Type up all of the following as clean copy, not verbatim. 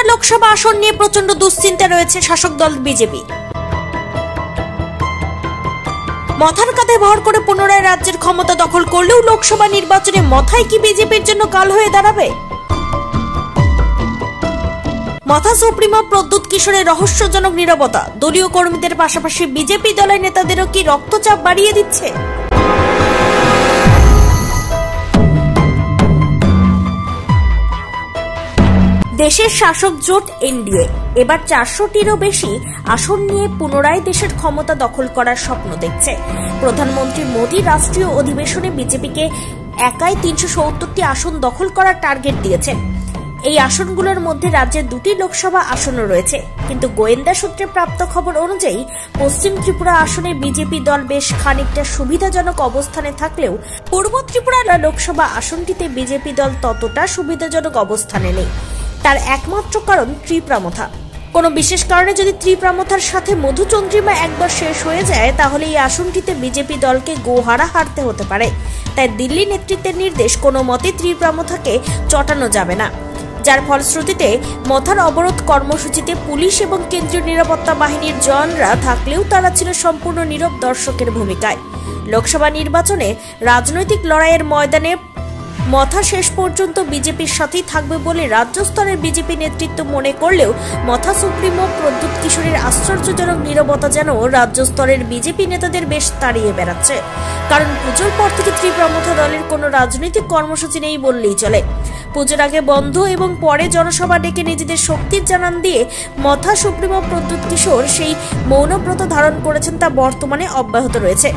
লোকসভা আসন নিয়ে প্রচন্ড দুশ্চিন্তা রয়েছে শাসক দল বিজেপি। মাথার কাঁধে ভর করে পুনরায় রাজ্যের ক্ষমতা দখল করলেও লোকসভা নির্বাচনে মাথায় কি বিজেপির জন্য কাল হয়ে দাঁড়াবে? মাথা সুপ্রিমো প্রদ্যুৎ কিশোরের রহস্যজনক নীরবতা দলীয় কর্মীদের পাশাপাশি বিজেপি দলের নেতাদেরও কি রক্তচাপ বাড়িয়ে দিচ্ছে? দেশের শাসক জোট এনডিএ এবার 400টিরও বেশি আসন নিয়ে পুনরায় দেশের ক্ষমতা দখল করার স্বপ্ন দেখছে। প্রধানমন্ত্রী মোদী রাষ্ট্রীয় অধিবেশনে বিজেপিকে একাই 370টি আসন দখল করার টার্গেট দিয়েছেন। এই আসনগুলোর মধ্যে রাজ্যের 2টি লোকসভা আসনও রয়েছে, কিন্তু গোয়েন্দা সূত্রে প্রাপ্ত খবর অনুযায়ী পশ্চিম ত্রিপুরা আসনে বিজেপি দল বেশ খানিকটা সুবিধাজনক অবস্থানে থাকলেও পূর্ব ত্রিপুরা লোকসভা আসনটিতে বিজেপি দল ততটা সুবিধাজনক অবস্থানে নেই। তার একমাত্র কারণ ত্রিপ্রামথা। কোনো বিশেষ কারণে যদি ত্রিপ্রামথার সাথে মধুচন্দ্রিমা একবার শেষ হয়ে যায় তাহলে এই আসনটিতে বিজেপি দলকে গোহারা হারতে হতে পারে। তাই দিল্লি নেতৃত্বের নির্দেশ কোনো মতে ত্রিপ্রামথাকে চটানো যাবে না, যার ফলশ্রুতিতে মথার অবরোধ কর্মসূচিতে পুলিশ এবং কেন্দ্রীয় নিরাপত্তা বাহিনীর জওয়ানরা থাকলেও তারা ছিল সম্পূর্ণ নীরব দর্শকের ভূমিকায়। লোকসভা নির্বাচনে রাজনৈতিক লড়াইয়ের ময়দানে মথা শেষ পর্যন্ত বিজেপির সাথেই থাকবে বলে রাজ্য স্তরের বিজেপি নেতৃত্ব মনে করলেও মথা সুপ্রিমো প্রদ্যুৎ কিশোরের আশ্চর্যজনক নীরবতা যেন রাজ্য স্তরের বিজেপি নেতাদের বেশ তাড়িয়ে বেড়াচ্ছে। কারণ পুজোর পর থেকে ত্রিপ্রামথা দলের কোনো রাজনৈতিক কর্মসূচি নেই বললেই চলে। পুজোর আগে বন্ধ এবং পরে জনসভা ডেকে নিজেদের শক্তির জানান দিয়ে মথা সুপ্রিমো প্রদ্যুৎ কিশোর সেই মৌনব্রত ধারণ করেছেন, তা বর্তমানে অব্যাহত রয়েছে।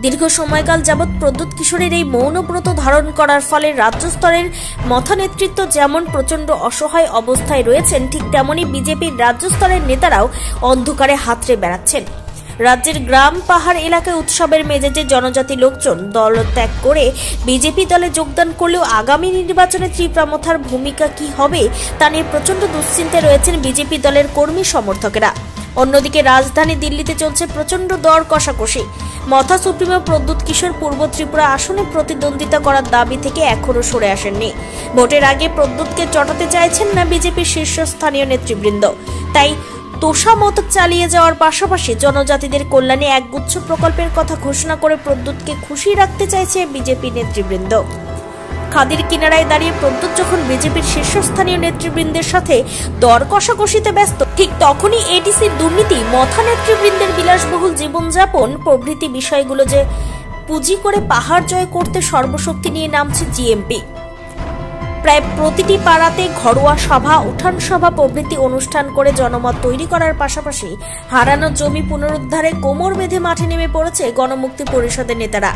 দীর্ঘ সময়কাল যাবৎ প্রদ্যুৎ কিশোরের এই মৌনব্রত ধারণ করার ফলে রাজ্য স্তরের মথা নেতৃত্ব যেমন প্রচন্ড অসহায় অবস্থায় রয়েছেন, ঠিক তেমনি বিজেপির রাজ্য স্তরের নেতারাও অন্ধকারে হাতড়ে বেড়াচ্ছেন। রাজ্যের গ্রাম পাহাড় এলাকায় উৎসবের মেজাজে জনজাতি লোকজন দলত্যাগ করে বিজেপি দলে যোগদান করলেও আগামী নির্বাচনে ত্রিপ্রামথার ভূমিকা কি হবে তা নিয়ে প্রচন্ড দুশ্চিন্তায় রয়েছেন বিজেপি দলের কর্মী সমর্থকেরা। অন্যদিকে রাজধানী দিল্লিতে চলছে প্রচন্ড দর কষাকষি। মথা সুপ্রিমো প্রদ্যুৎ কিশোর পূর্ব ত্রিপুরা আসনে প্রতিদ্বন্দ্বিতা করার দাবি থেকে এখনো সরে আসেননি। ভোটের আগে প্রদ্যুৎকে চটাতে চাইছেন না বিজেপির শীর্ষস্থানীয় নেতৃবৃন্দ। তাই তোষামত চালিয়ে যাওয়ার পাশাপাশি জনজাতিদের কল্যাণে একগুচ্ছ প্রকল্পের কথা ঘোষণা করে প্রদ্যুৎকে খুশি রাখতে চাইছে বিজেপি নেতৃবৃন্দ। খাদির কিনারায় দাঁড়িয়ে প্রদ্যুৎ যখন বিজেপির শীর্ষস্থানীয় নেতৃবৃন্দের সাথে দর কষাকষিতে ব্যস্ত, ঠিক তখনই এডিসির দুর্নীতি, মথা নেতৃবৃন্দের বিলাসবহুল জীবনযাপন প্রভৃতি বিষয়গুলো যে পুঁজি করে পাহাড় জয় করতে সর্বশক্তি নিয়ে নামছে জিএমপি। প্রায় প্রতিটি পাড়াতে ঘরোয়া সভা, উঠান সভা প্রভৃতি অনুষ্ঠান করে জনমত তৈরি করার পাশাপাশি হারানো জমি পুনরুদ্ধারে কোমর বেঁধে মাঠে নেমে পড়েছে গণমুক্তি পরিষদের নেতারা।